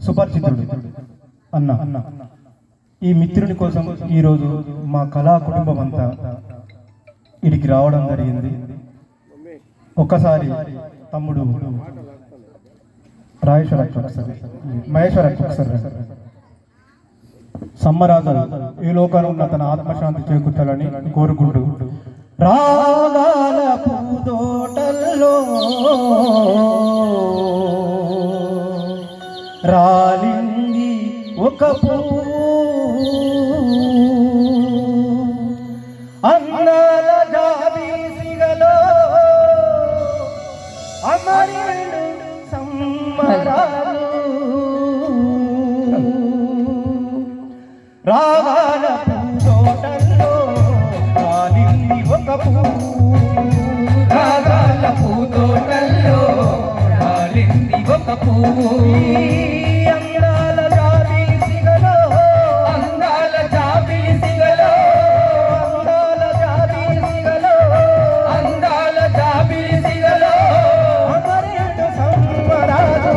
సుపరిచితుడు అన్న ఈ మిత్రుని కోసం ఈరోజు మా కళా కుటుంబం అంతా ఇడికి రావడం జరిగింది. ఒక్కసారి తమ్ముడు మహేశ్వర సమ్మరాజు ఈ లోకంలో ఉన్న తన ఆత్మశాంతి చేకూర్చాలని కోరుకుంటూ రాగాల పూదోటల్లో రాలింది ఒక పువ్వు అన్నాల జాబీసిగలో అమరేడు సమ్మరాలు రాగాల పూదోటల్లో రాలింది ఒక పువ్వు రాగాల పూదోటల్లో రాలింది ఒక పువ్వు అందాల జాబీసిగలో అందాల జాబీసిగలో అందాల జాబీసిగలో అందాల జాబీసిగలో అమరేడు సమ్మరాలు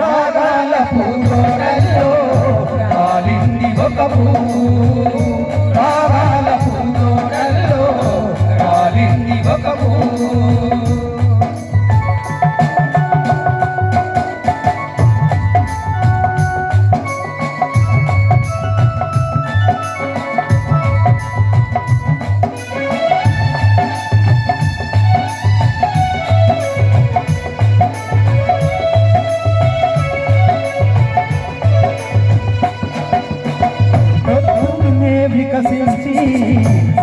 రాగాల పూదోటల్లో రాలింది ఒక పువ్వు రాగాల పూదోటల్లో రాలింది ఒక పువ్వు వికసించి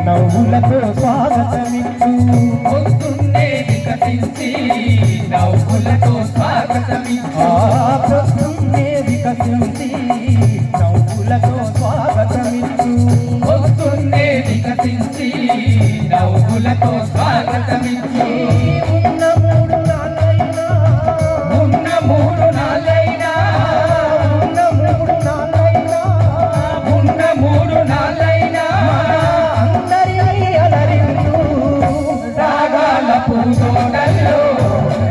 నవ్వులతో స్వాగతమిచ్చు పొద్దున్నే వికసించి నవ్వులతో స్వాగతమిచ్చు ప్రస్తున్నే వికసించి నవ్వులతో స్వాగతమిచ్చు పొద్దున్నే వికసించి నవ్వులతో స్వాగతమిచ్చు ఉన్న మూడు నాళ్ళైనా ఉన్న మూడు నాళ్ళైనా ఉన్న మూడు నాళ్ళైనా ఉన్న మూడు నాళ్ళైనా అందరినీ అలరించు రాగాల పూదోటల్లో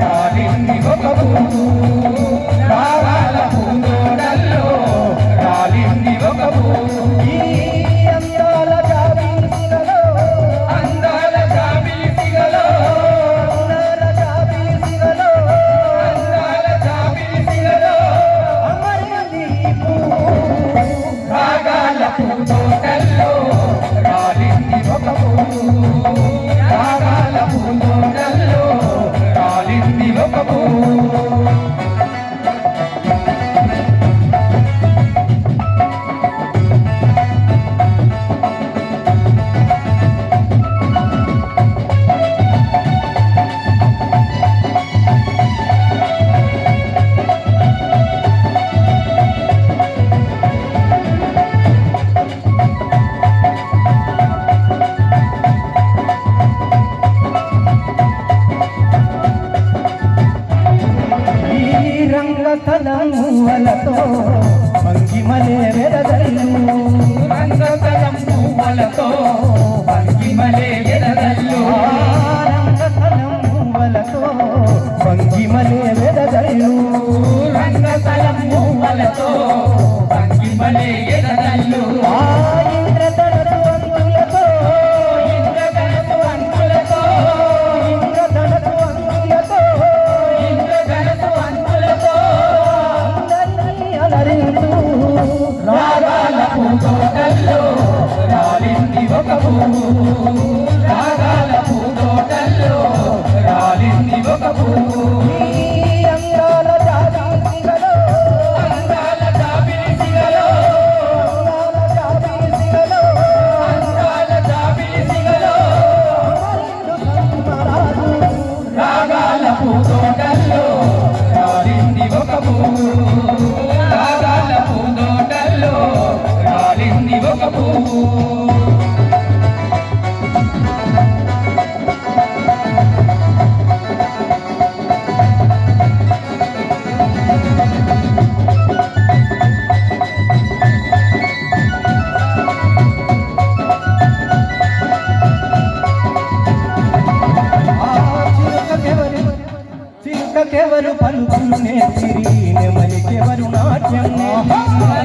రాలింది ఒక పువ్వు రాగాల పూదోటల్లో రాలింది ఒక పువ్వు ఈ అందాల జాబీసిగలో అందాల జాబీసిగలో అందాల జాబీసిగలో అందాల జాబీసిగలో అమరేది పువ్వు రాగాల పూదోటల్లో రాలింది ఒక పువ్వు రాగాల పూదోటల్లో రాలింది ఒక పువ్వు ఈ రంగతలములతో మంగిమలే వెదజల్లు రంగతలం పువ్వులతో పంగిమలే వెదజల్లు రంగతలములతో మంగిమలే వెదజల్లు రంగతలం పువ్వులతో పంగిమలే వెదజల్లు ఆ ఇంద్రధనసు అంతులతో ఇంద్రధనసు అంచులతో ఇంద్రధనసు అంతులతో ఇంద్రధనసు అంచులతో అందరినీ అలరించు రాగాల పూదోటల్లో రాలింది ఒక పువ్వు రాగాల పూదోటల్లో రాలింది ఒక పువ్వు ఈ అందాల జాబీసిగలో అందాల జాబి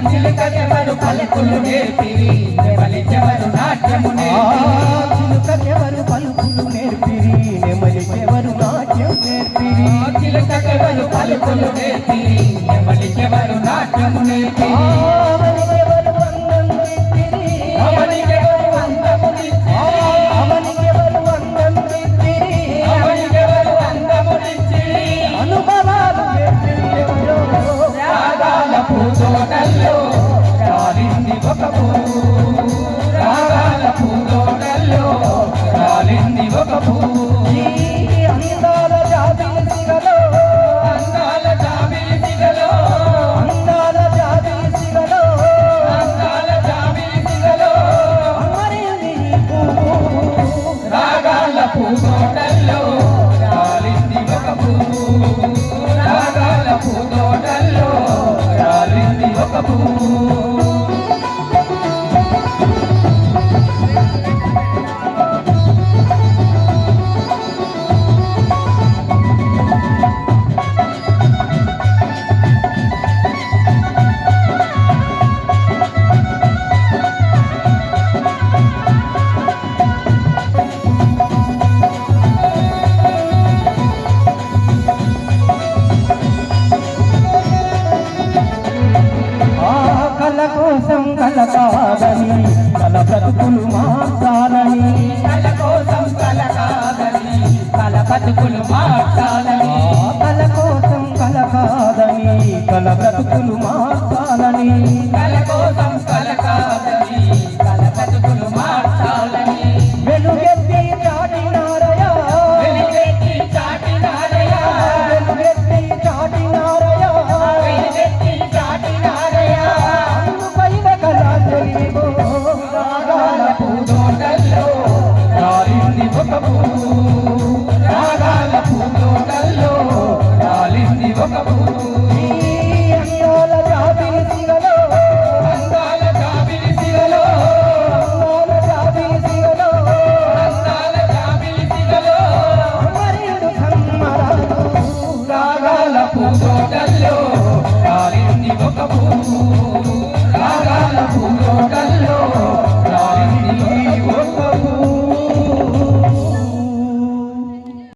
చిలుకకెవరు పలుకులు నేర్పిరి నెమలికెవరు నాట్యము చిలుకకెవరు పలుకులు నేర్పిరి నెమలికెవరు నాట్యం నేర్పిరి చిలుకకెవరు పలుకులు నేర్పిరి నెమలికెవరు నాట్యము నేర్పిరి అవనికెవరు అందం ఇచ్చిరి అవనికెవరు అందము నిచ్చిరి అవనికెవరు అందం ఇచ్చిరి అవనికెవరు అందము నిచ్చిరి అనుభవాలు నేర్పిరెవరో రాగాల పూతోటల్లో రాలింది ఒక పువ్వు రాగాల పూతోటల్లో రాలింది ఒక పువ్వు ఈ అందాల జాబిలి సిగలో అందాల జాబిలి సిగలో అందాల జాబిలి సిగలో అందాల జాబిలి సిగలో అమరింది ఈ పువ్వు రాగాల పూతోటల్లో రాలింది ఒక పువ్వు రాగాల పూతోటల్లో రాలింది ఒక పువ్వు ఆ కల కోసం కల కాదని కల బ్రతుకులు మార్చాలని కల కోసం కల కాదని కల బతుకులు మార్చాలని కల కోసం కల కాదని కల బ్రతుకులు మార్చాలని కల కోసం కల కాదని కల బతుకులు మార్చాలని వెలుగెత్తి చాటినారయా వెలిగెత్తి చాటినారయ్యా వెలుగెత్తి చాటినారయా వెలిగెత్తి చాటినారయ్యా అందుపైన కళాంజలివో రాగాల పూతోటల్లో రాలింది ఒక పువ్వు రాగాల పూతోటల్లో రాలింది ఒక పువ్వు ఈ అందాల జాబిలి సిగలో అందాల జాబిలి సిగలో అందాల జాబిలి సిగలో అందాల జాబిలి సిగలో అమరుడు కమ్మరాలు రాగాల పూతోటల్లో రాలింది ఒక పువ్వు